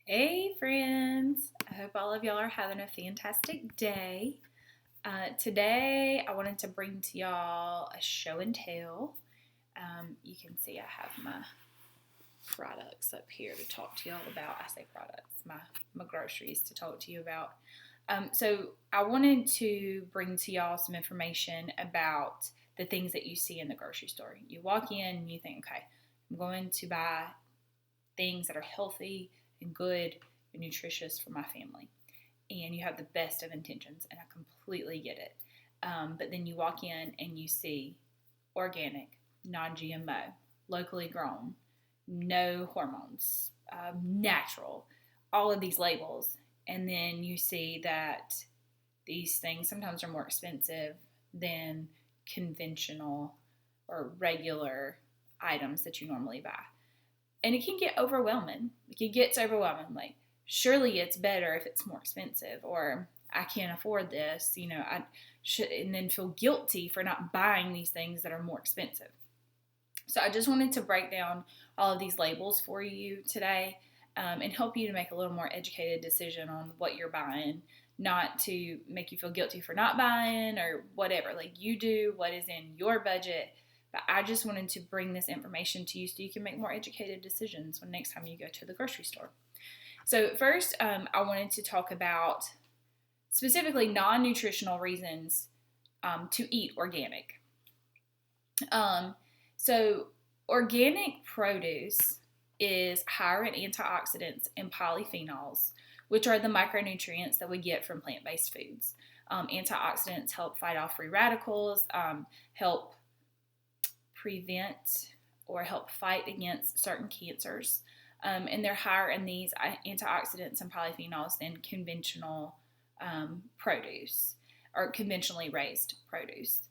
Hey friends, I hope all of y'all are having a fantastic day. Today I wanted to bring to y'all a show and tell. You can see I have my products up here to talk to y'all about. I say products, my groceries to talk to you about. So I wanted to bring to y'all some information about the things that you see in the grocery store. You walk in and you think, okay, I'm going to buy things that are healthy and good and nutritious for my family. And you have the best of intentions, and I completely get it. But then you walk in and you see organic, non-GMO, locally grown, no hormones, natural, all of these labels. And then you see that these things sometimes are more expensive than conventional or regular items that you normally buy. And it can get overwhelming. It gets overwhelming. Like, surely it's better if it's more expensive, or I can't afford this. I should, and then feel guilty for not buying these things that are more expensive. So I just wanted to break down all of these labels for you today, and help you to make a little more educated decision on what you're buying, not to make you feel guilty for not buying or whatever. Like, you do what is in your budget. But I just wanted to bring this information to you so you can make more educated decisions when next time you go to the grocery store. So first, I wanted to talk about specifically non-nutritional reasons to eat organic. So organic produce is higher in antioxidants and polyphenols, which are the micronutrients that we get from plant-based foods. Antioxidants help fight off free radicals, help prevent or help fight against certain cancers. And they're higher in these antioxidants and polyphenols than conventional produce or conventionally raised produce.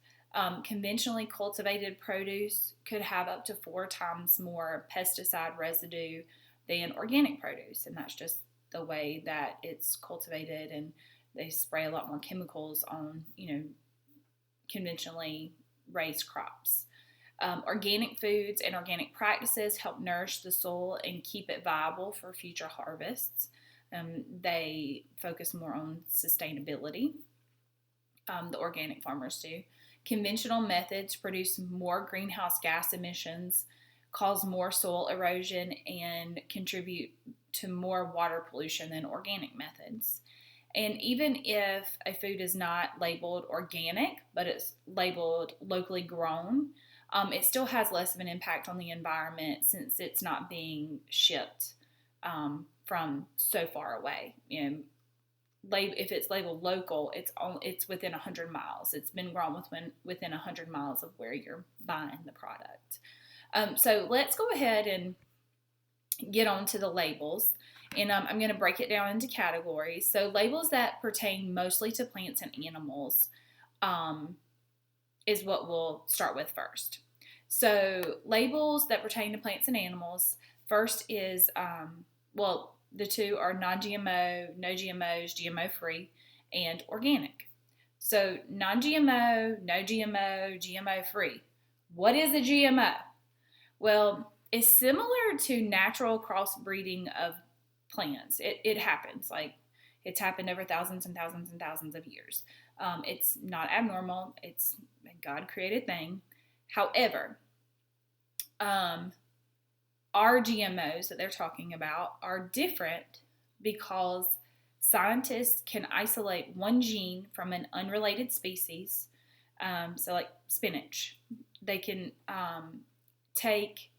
Conventionally cultivated produce could have up to 4 times more pesticide residue than organic produce, and that's just the way that it's cultivated, and they spray a lot more chemicals on conventionally raised crops. Organic foods and organic practices help nourish the soil and keep it viable for future harvests. They focus more on sustainability. The organic farmers do. Conventional methods produce more greenhouse gas emissions, cause more soil erosion, and contribute to more water pollution than organic methods. And even if a food is not labeled organic, but it's labeled locally grown, it still has less of an impact on the environment since it's not being shipped from so far away. If it's labeled local, it's within 100 miles. It's been grown within 100 miles of where you're buying the product. So let's go ahead and get on to the labels. And I'm going to break it down into categories. So labels that pertain mostly to plants and animals is what we'll start with first. So labels that pertain to plants and animals, first is, the two are non-GMO, no GMOs, GMO-free, and organic. So non-GMO, no GMO, GMO-free. What is a GMO? Well, it's similar to natural crossbreeding of plants. It happens. Like, it's happened over thousands and thousands and thousands of years. It's not abnormal. It's a God-created thing. However, our GMOs that they're talking about are different because scientists can isolate one gene from an unrelated species. So like spinach, they can take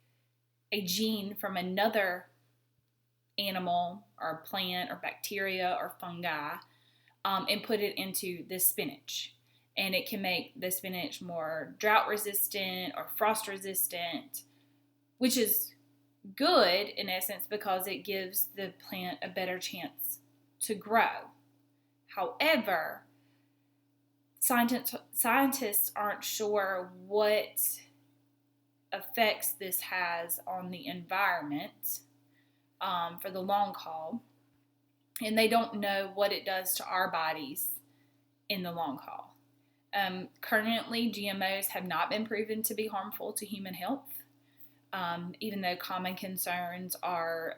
a gene from another animal or plant or bacteria or fungi and put it into this spinach. And it can make the spinach more drought resistant or frost resistant, which is good in essence because it gives the plant a better chance to grow. However, scientists aren't sure what effects this has on the environment for the long haul, and they don't know what it does to our bodies in the long haul. Currently, GMOs have not been proven to be harmful to human health, even though common concerns are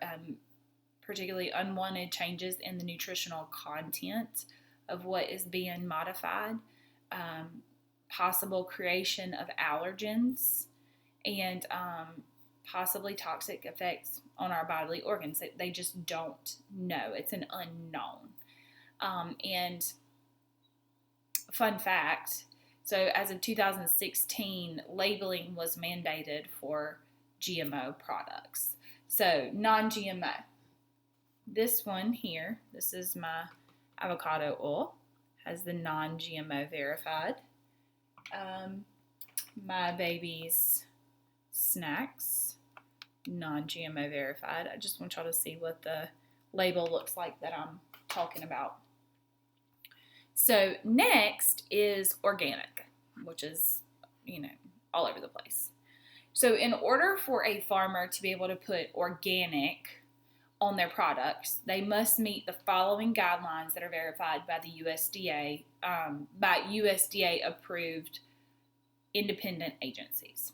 particularly unwanted changes in the nutritional content of what is being modified, possible creation of allergens, and possibly toxic effects on our bodily organs. They just don't know. It's an unknown. And fun fact, so as of 2016, labeling was mandated for GMO products. So non-GMO. This one here, this is my avocado oil, has the non-GMO verified. My baby's snacks, non-GMO verified. I just want y'all to see what the label looks like that I'm talking about. So next is organic, which is, all over the place. So in order for a farmer to be able to put organic on their products, they must meet the following guidelines that are verified by the USDA, by USDA approved independent agencies.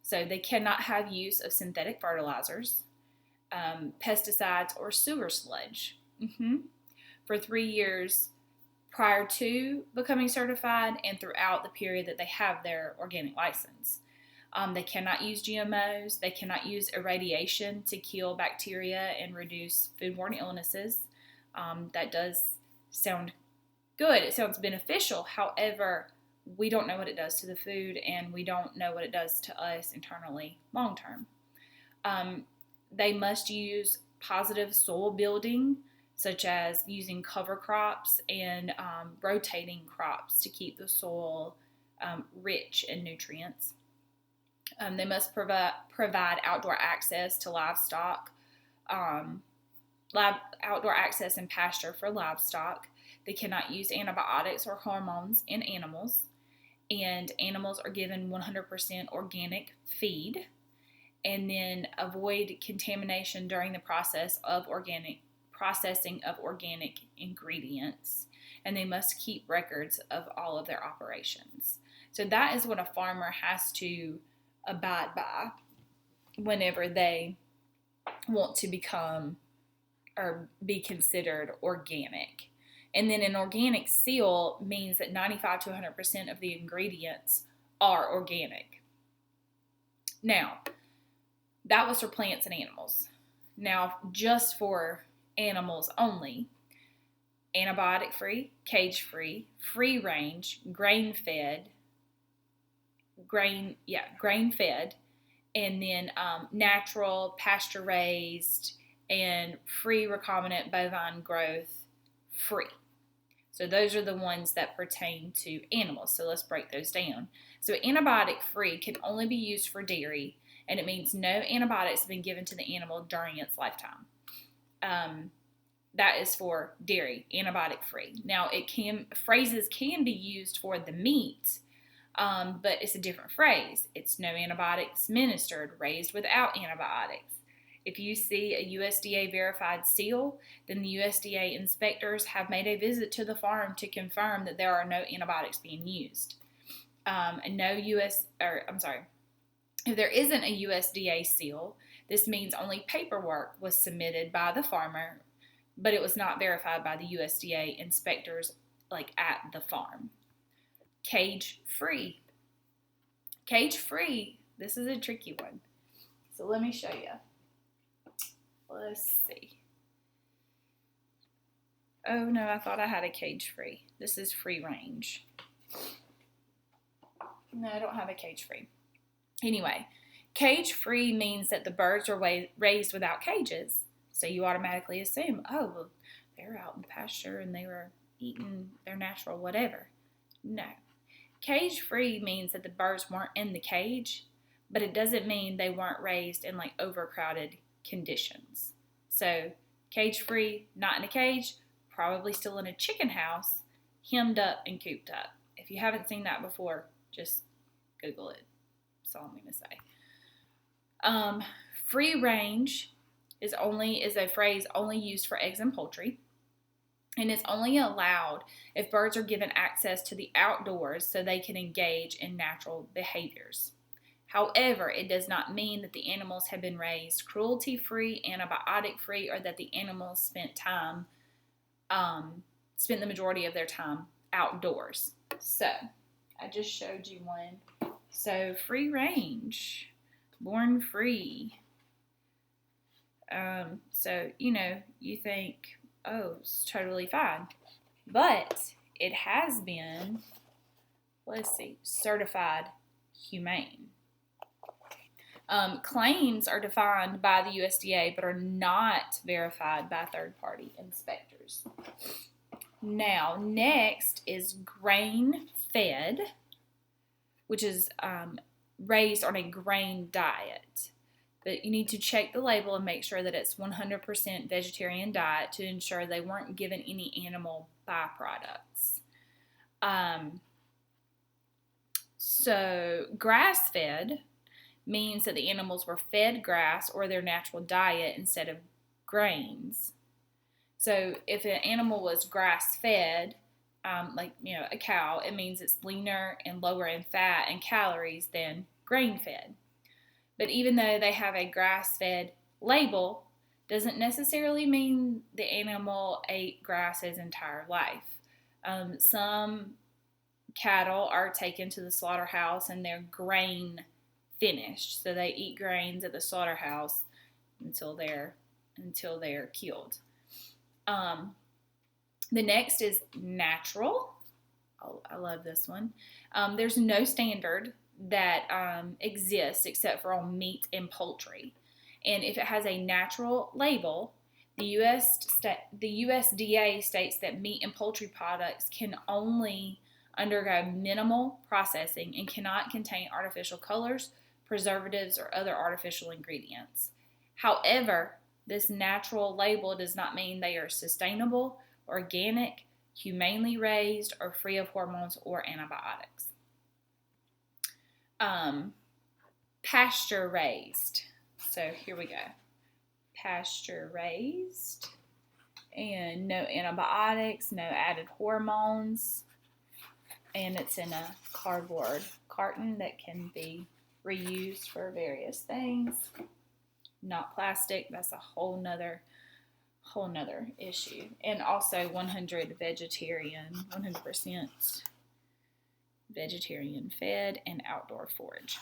So they cannot have use of synthetic fertilizers, pesticides, or sewer sludge for 3 years prior to becoming certified and throughout the period that they have their organic license. They cannot use GMOs. They cannot use irradiation to kill bacteria and reduce foodborne illnesses. That does sound good. It sounds beneficial. However, we don't know what it does to the food, and we don't know what it does to us internally long term. They must use positive soil building, such as using cover crops and rotating crops to keep the soil rich in nutrients. They must provide outdoor access to livestock, outdoor access and pasture for livestock. They cannot use antibiotics or hormones in animals, and animals are given 100% organic feed, and then avoid contamination during the processing of organic ingredients, and they must keep records of all of their operations. So that is what a farmer has to abide by whenever they want to become or be considered organic. And then an organic seal means that 95 to 100% of the ingredients are organic. Now, that was for plants and animals. Now, just for animals only, antibiotic-free, cage-free, free-range, grain-fed, and then natural, pasture-raised, and free recombinant bovine growth free. So those are the ones that pertain to animals. So let's break those down. So antibiotic-free can only be used for dairy, and it means no antibiotics have been given to the animal during its lifetime. That is for dairy, antibiotic-free. Now, phrases can be used for the meat, but it's a different phrase. It's no antibiotics administered, raised without antibiotics. If you see a USDA verified seal, then the USDA inspectors have made a visit to the farm to confirm that there are no antibiotics being used. If there isn't a USDA seal, this means only paperwork was submitted by the farmer, but it was not verified by the USDA inspectors at the farm. Cage-free. Cage-free, this is a tricky one. So let me show you. Let's see. Oh no, I thought I had a cage-free. This is free range. No, I don't have a cage-free. Anyway, cage-free means that the birds are raised without cages. So you automatically assume, oh, well, they're out in pasture and they were eating their natural whatever. No. Cage-free means that the birds weren't in the cage, but it doesn't mean they weren't raised in overcrowded conditions. So cage-free, not in a cage, probably still in a chicken house, hemmed up and cooped up. If you haven't seen that before, just Google it. That's all I'm going to say. Free range is a phrase only used for eggs and poultry, and it's only allowed if birds are given access to the outdoors so they can engage in natural behaviors. However, it does not mean that the animals have been raised cruelty-free, antibiotic-free, or that the animals spent the majority of their time outdoors. So, I just showed you one. So, free range, born free. So, you think, oh, it's totally fine. But it has been, certified humane. Claims are defined by the USDA but are not verified by third-party inspectors. Now, next is grain-fed, which is raised on a grain diet. But you need to check the label and make sure that it's 100% vegetarian diet to ensure they weren't given any animal byproducts. So, grass-fed means that the animals were fed grass or their natural diet instead of grains. So if an animal was grass-fed, a cow, it means it's leaner and lower in fat and calories than grain-fed. But even though they have a grass-fed label, doesn't necessarily mean the animal ate grass his entire life. Some cattle are taken to the slaughterhouse and they're grain finished, so they eat grains at the slaughterhouse until they're killed. The next is natural. Oh, I love this one. There's no standard that exists except for on meat and poultry, and if it has a natural label, the USDA states that meat and poultry products can only undergo minimal processing and cannot contain artificial colors, preservatives, or other artificial ingredients. However, this natural label does not mean they are sustainable, organic, humanely raised, or free of hormones or antibiotics. Pasture raised. So here we go. Pasture raised, and no antibiotics, no added hormones, and it's in a cardboard carton that can be reused for various things. Not plastic. That's a whole nother issue. And also 100% vegetarian fed and outdoor forage.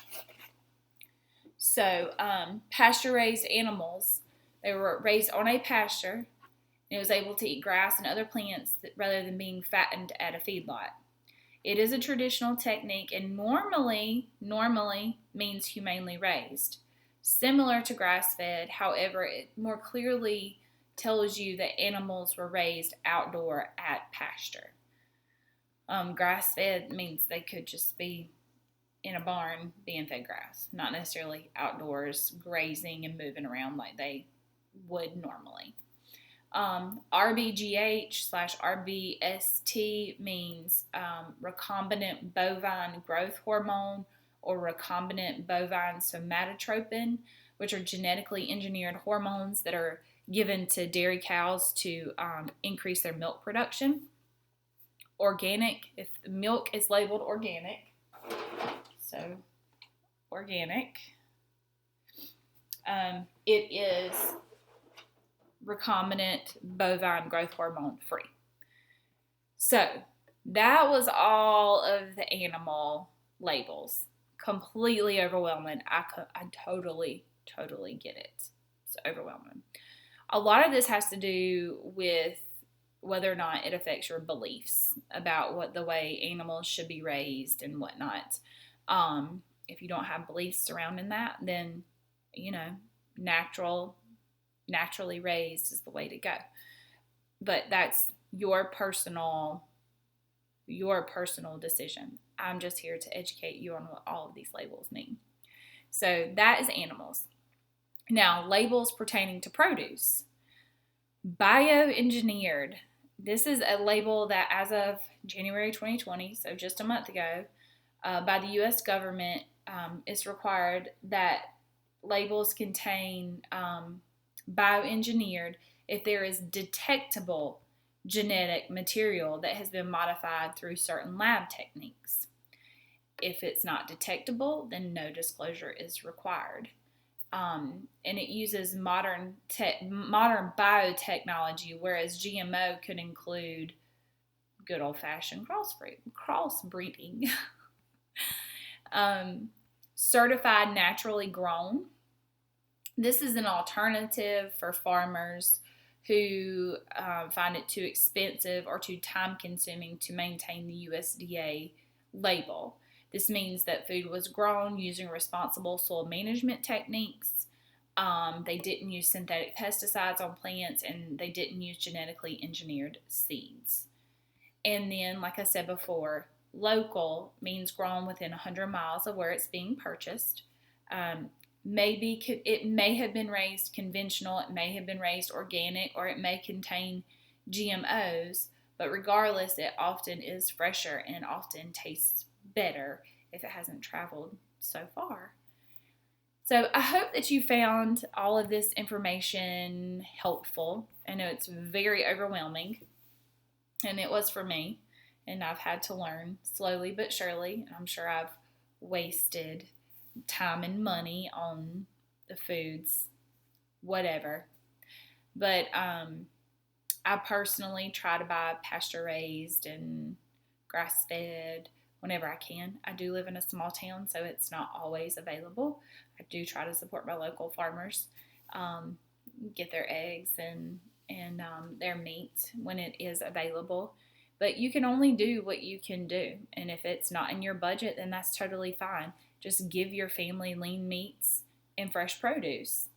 So pasture raised animals, they were raised on a pasture and it was able to eat grass and other plants rather than being fattened at a feedlot. It is a traditional technique and normally means humanely raised. Similar to grass-fed, however, it more clearly tells you that animals were raised outdoor at pasture. Grass-fed means they could just be in a barn being fed grass, not necessarily outdoors grazing and moving around like they would normally. RBGH/RBST means recombinant bovine growth hormone or recombinant bovine somatotropin, which are genetically engineered hormones that are given to dairy cows to increase their milk production. Organic, if the milk is labeled organic, so organic, it is recombinant bovine growth hormone free. So that was all of the animal labels. Completely overwhelming. I totally get it. It's overwhelming. A lot of this has to do with whether or not it affects your beliefs about what the way animals should be raised and whatnot. If you don't have beliefs surrounding that, then naturally raised is the way to go. But that's your personal decision. I'm just here to educate you on what all of these labels mean. So that is animals. Now, labels pertaining to produce. Bioengineered. This is a label that as of January 2020, so just a month ago, by the U.S. government, it's required that labels contain bioengineered if there is detectable genetic material that has been modified through certain lab techniques. If it's not detectable, then no disclosure is required. And it uses modern biotechnology, whereas GMO could include good old-fashioned crossbreeding. Certified naturally grown. This is an alternative for farmers who find it too expensive or too time-consuming to maintain the USDA label. This means that food was grown using responsible soil management techniques. They didn't use synthetic pesticides on plants, and they didn't use genetically engineered seeds. And then, like I said before, local means grown within 100 miles of where it's being purchased. It may have been raised conventional, it may have been raised organic, or it may contain GMOs, but regardless, it often is fresher and often tastes better if it hasn't traveled so far. So I hope that you found all of this information helpful. I know it's very overwhelming, and it was for me, and I've had to learn slowly but surely. I'm sure I've wasted time and money on the foods, whatever. But I personally try to buy pasture raised and grass fed whenever I can. I do live in a small town, so it's not always available. I do try to support my local farmers, get their eggs and their meat when it is available. But you can only do what you can do, and if it's not in your budget, then that's totally fine. Just give your family lean meats and fresh produce.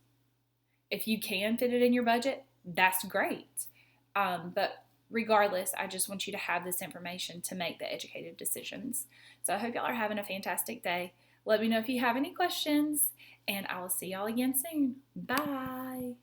If you can fit it in your budget, that's great. But regardless, I just want you to have this information to make the educated decisions. So I hope y'all are having a fantastic day. Let me know if you have any questions, and I will see y'all again soon. Bye.